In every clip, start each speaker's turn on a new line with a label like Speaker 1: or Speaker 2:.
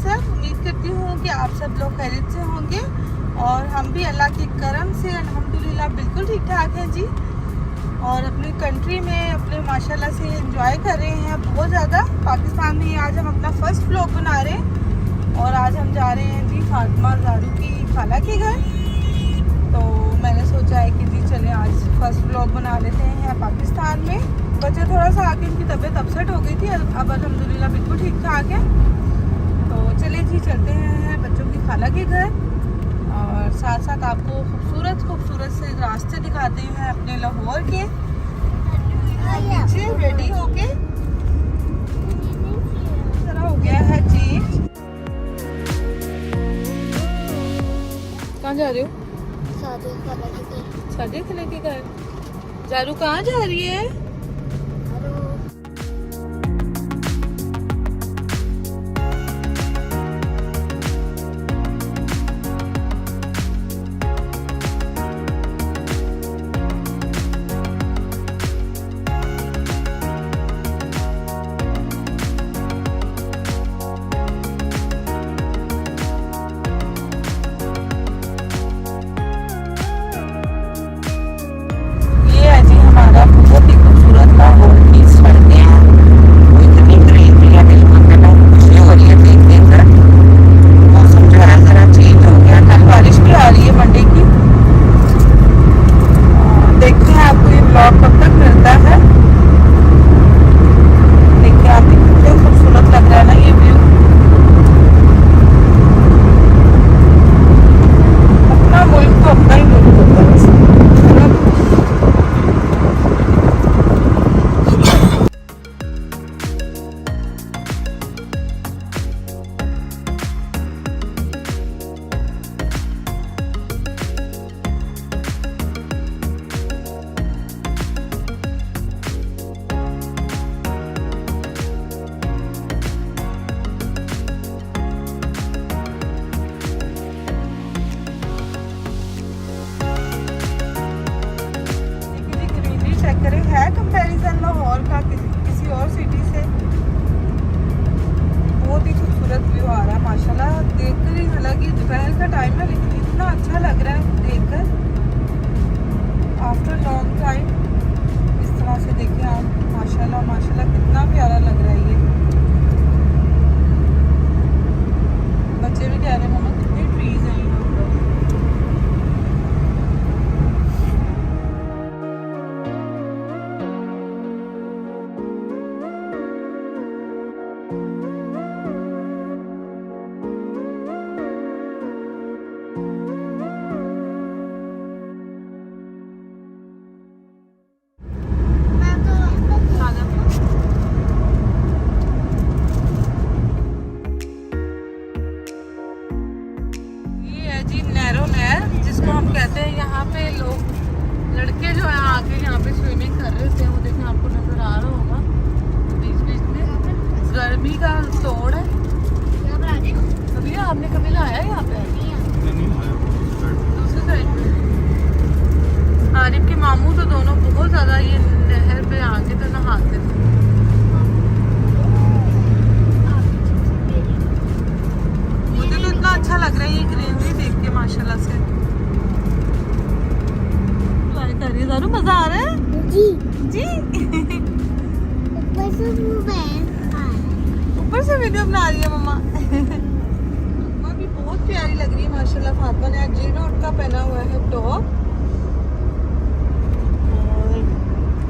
Speaker 1: सब। उम्मीद करती हूँ कि आप सब लोग खैरियत से होंगे और हम भी अल्लाह के करम से अल्हम्दुलिल्लाह बिल्कुल ठीक ठाक हैं जी। और अपनी कंट्री में अपने माशाल्लाह से एंजॉय कर रहे हैं बहुत ज़्यादा। पाकिस्तान में आज हम अपना फर्स्ट व्लॉग बना रहे हैं और आज हम जा रहे हैं जी फातिमा ज़ारू की खाला के घर। तो मैंने सोचा है कि जी चलें आज फर्स्ट व्लॉग बना लेते हैं पाकिस्तान में। बच्चे थोड़ा सा आके उनकी तबीयत अपसेट हो गई थी, अब अल्हम्दुलिल्लाह बिल्कुल ठीक ठाक है। तो चलिए जी चलते हैं बच्चों की खाला के घर और साथ साथ आपको खूबसूरत से रास्ते दिखाते हैं अपने लाहौर के। पीछे रेडी होके जरा हो गया है चेंज। कहाँ जा रहे हो? सादिया खाला के घर। ज़ारू कहाँ जा रही है? है कंपैरिजन लाहौर का किसी और सिटी से। बहुत ही खूबसूरत व्यू आ रहा है माशाल्लाह। देखकर ही, हालांकि दोपहर का टाइम है लेकिन इतना अच्छा लग रहा है देखकर आफ्टर लॉन्ग टाइम। इस तरह से देखिए आप माशाल्लाह कितना प्यारा लग रहा है ये। बच्चे भी कह रहे हैं मम्मा कितने ट्रीज हैं यहाँ पर। जिसको हम कहते हैं, यहाँ पे लोग लड़के जो है आके यहाँ पे स्विमिंग कर रहे थे। वो देखें आपको नजर आ रहा होगा बीच में गर्मी का तोड़ है। कभी आपने कभी लाया यहाँ पे? दूसरी साइड पे आरिफ के मामू तो दोनों बहुत ज्यादा ये नहर पे आके तो नहाते थे। मुझे तो इतना अच्छा लग रहा है ये ग्रीनरी देख के माशाल्लाह से। ज़ारू मजा आ रहा है जी जी। ऊपर से वीडियो बना रही है मम्मा। मम्मा भी बहुत प्यारी लग रही है माशाल्लाह। फातिमा ने आज जी-नोट का पहना हुआ है टॉप और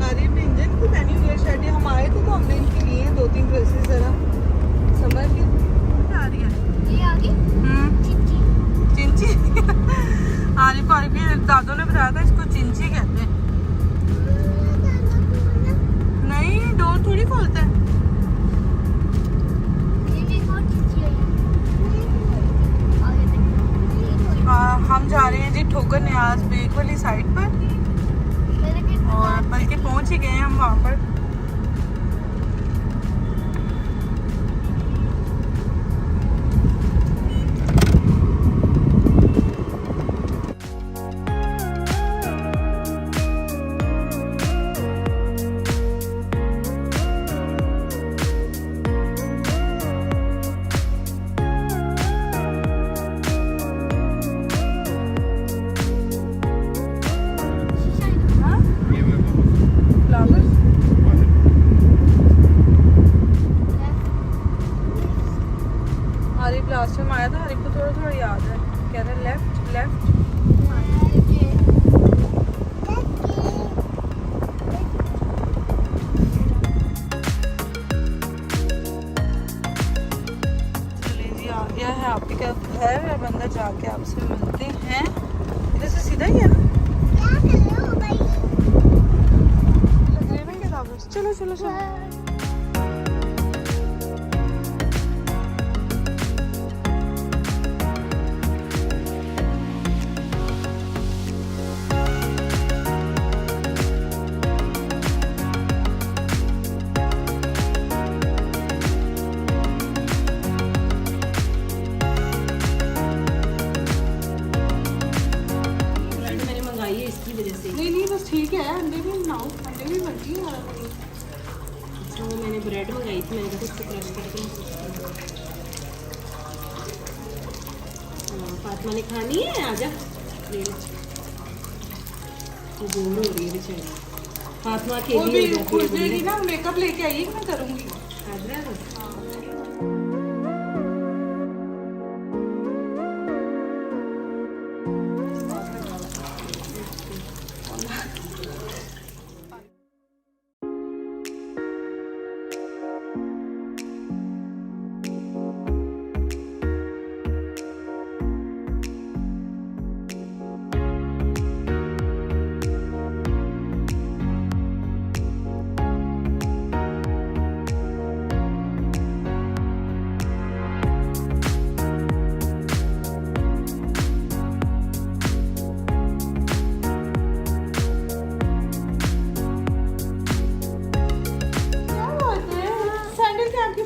Speaker 1: आरिफ ने इंजन की पहनी हुई है शर्ट। हम आए थे तो हमने इनके लिए 2-3 ड्रेसेस जरा समझ के आ रही है। ये आगे चिंची आरिफ के दादों ने बताया था इसको चिंची कहते हैं। नहीं डोर थोड़ी खोलते हैं। हम जा रहे हैं जी ठोकर न्याज बेग वाली साइड पर और बल्कि पहुंच ही गए हैं हम वहाँ पर। है। अब अंदर जाके आपसे मिलते हैं। इधर से सीधा ही है ना? चलो चलो चलो। नहीं नहीं बस ठीक है। अंडे भी बनाओ, अंडे भी बनती है हमारा।
Speaker 2: अच्छा वो मैंने ब्रेड मंगाई थी, मैंने कहा इसको क्रश करके फातिमा ने खानी है। आजा वो बोर हो रही है बेचारी। फातिमा
Speaker 1: वो
Speaker 2: खेली
Speaker 1: भी
Speaker 2: हो जाती
Speaker 1: खुश
Speaker 2: है
Speaker 1: देगी ना। मेकअप लेके आइए, मैं करूँगी।
Speaker 2: आजा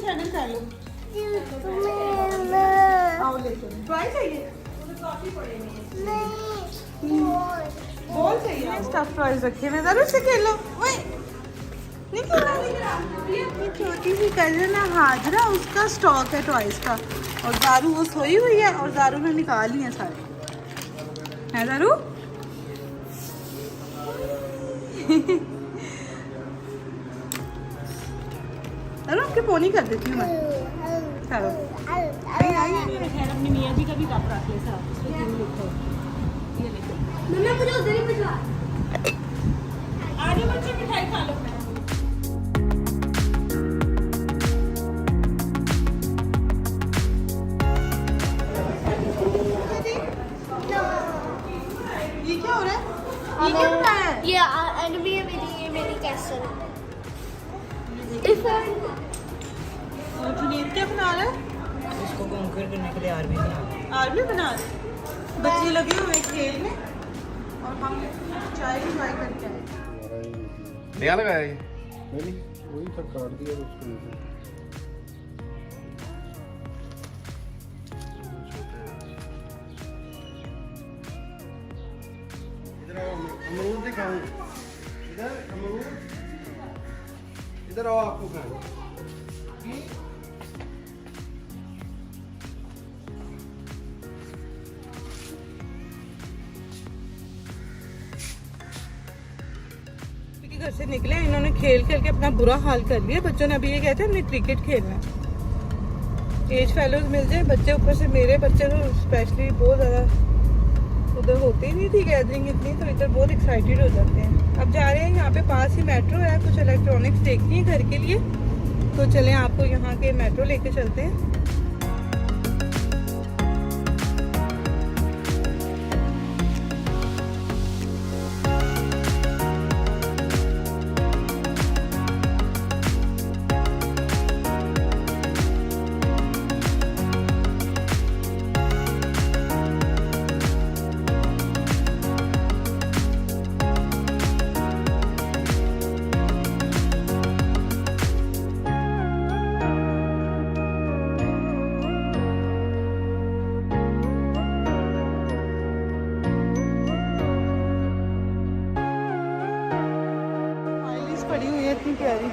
Speaker 1: सैंडल कर लो। आओ लेके ट्राई चाहिए? बॉल चाहिए? स्टफ टॉयज रखे हैं, जरूर से खेलो। ओए नहीं खेलना। ये छोटी सी कजन है हाजरा, उसका स्टॉक है टॉयज का। और दारू वो सोई हुई है और दारू ने निकाल लिए सारे। है दारू? अरे आपके पोनी कर देती हूँ मैं। चलो
Speaker 2: खैर अपनी मियाँ जी का भी कप रख ले साथ, उसमें क्यों लिखा है ये देखो।
Speaker 3: मम्मी मुझे उधर ही बिठा।
Speaker 1: आगे बच्चे मिठाई खा लो। ये क्या हो रहा है? ये क्या बनाया है?
Speaker 3: ये एनिमी है मेरी, ये मेरी कैसल।
Speaker 1: और जुनीद क्या बना रहा है?
Speaker 2: इसको कॉन्कर करने के लिए आर्मी बना
Speaker 1: आर्मी बना रहे। बच्चे लगे हुए हैं खेल में और हम चाय एंजॉय करके आए।
Speaker 4: नया लगाया ये?
Speaker 5: नहीं वही सब काट दिया उसको। इधर आओ, अमरूद दिखाऊं। इधर अमरूद, इधर आओ आपको खाऊं।
Speaker 1: घर से निकले, इन्होंने खेल खेल के अपना बुरा हाल कर लिया। बच्चों ने अभी ये कहते हैं हमने क्रिकेट खेलना है। एज फेलोज मिल जाए बच्चे, ऊपर से मेरे बच्चे तो स्पेशली बहुत ज़्यादा उधर होती ही नहीं थी गैदरिंग इतनी, तो इधर बहुत एक्साइटेड हो जाते हैं। अब जा रहे हैं, यहाँ पे पास ही मेट्रो है, कुछ इलेक्ट्रॉनिक्स देखनी है घर के लिए, तो चलें आपको यहाँ के मेट्रो लेके चलते हैं। पड़ी हुई है इतनी प्यारी।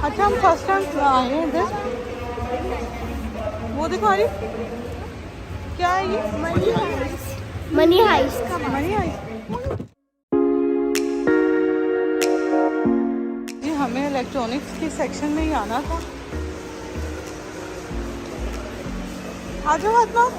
Speaker 1: अच्छा हम फर्स्ट टाइम आए हैं इधर। वो देखो अरे क्या है ये?
Speaker 3: Money Heist. मनी हाइस्ट का
Speaker 1: मनी हाइस्ट। जी हमें इलेक्ट्रॉनिक्स के सेक्शन में ही आना था। आ जाओ फातिमा।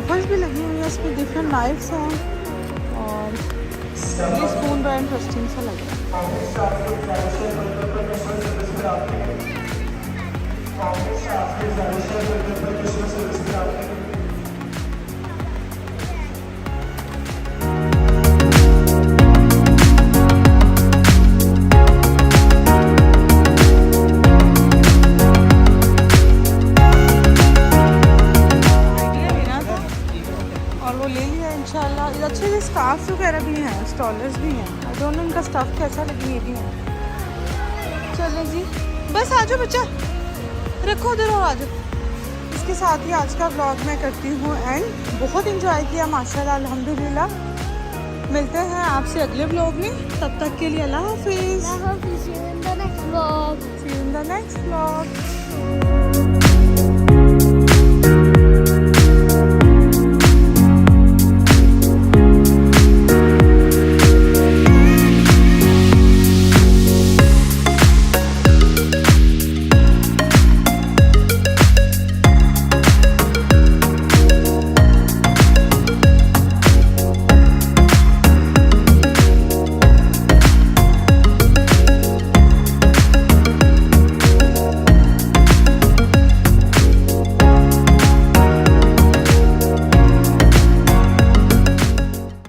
Speaker 1: ऑफर्स भी लगी हुई है इसमें, डिफरेंट नाइफ्स हैं और ये स्पून बड़ा इंटरेस्टिंग सा लग रहा है। आइडिया लेना था और वो ले लिया इंशाल्लाह। ये अच्छे से स्कार्फ वगैरह भी हैं, स्टॉलर्स भी हैं। आई डोंट नो इनका स्टफ कैसा लगी, ये भी है। चलो जी बस आ जाओ बच्चा, रखो उधर और आ जाओ। इसके साथ ही आज का व्लॉग मैं करती हूँ एंड। बहुत इंजॉय किया माशाल्लाह अल्हम्दुलिल्लाह। मिलते हैं आपसे अगले व्लॉग में, तब तक के लिए अल्लाह हाफिज़।
Speaker 3: I hope you see you in the next vlog.
Speaker 1: See you in the next vlog.